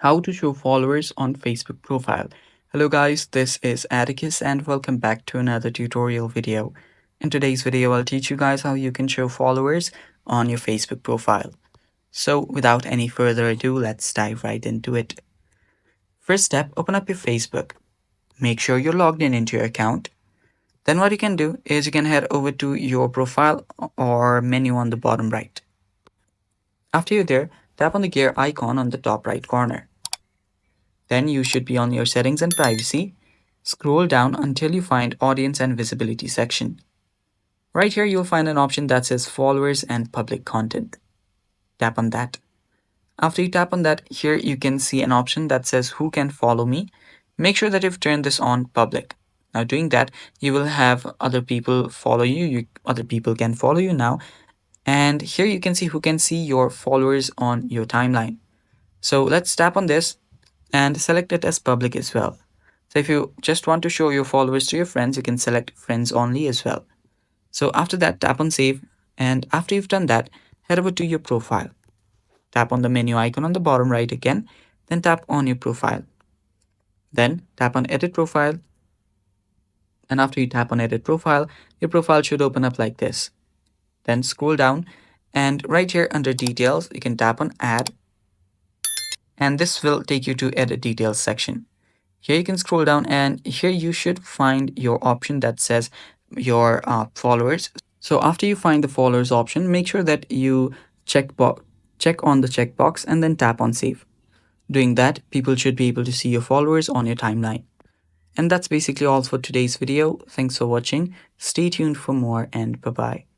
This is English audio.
How to show followers on Facebook profile. Hello guys, this is Atticus and welcome back to another tutorial video. In today's video, I'll teach you guys how you can show followers on your Facebook profile. So without any further ado, let's dive right into it. First step, open up your Facebook. Make sure you're logged in into your account. Then what you can do is you can head over to your profile or menu on the bottom right. After you're there, tap on the gear icon on the top right corner. Then you should be on your settings and privacy. Scroll down until you find audience and visibility section. Right here, you'll find an option that says followers and public content. Tap on that. After you tap on that, here you can see an option that says who can follow me. Make sure that you've turned this on public. Now doing that, you will have other people follow you. Other people can follow you now. And here you can see who can see your followers on your timeline. So let's tap on this and select it as public as well. So if you just want to show your followers to your friends, you can select friends only as well. So after that, tap on save. And after you've done that, head over to your profile. Tap on the menu icon on the bottom right again, then tap on your profile. Then tap on edit profile. And after you tap on edit profile, your profile should open up like this. Then scroll down and right here under details, you can tap on add. And this will take you to edit details section. Here you can scroll down and here you should find your option that says your followers. So after you find the followers option, make sure that you check on the checkbox and then tap on save. Doing that, people should be able to see your followers on your timeline. And that's basically all for today's video. Thanks for watching. Stay tuned for more and bye-bye.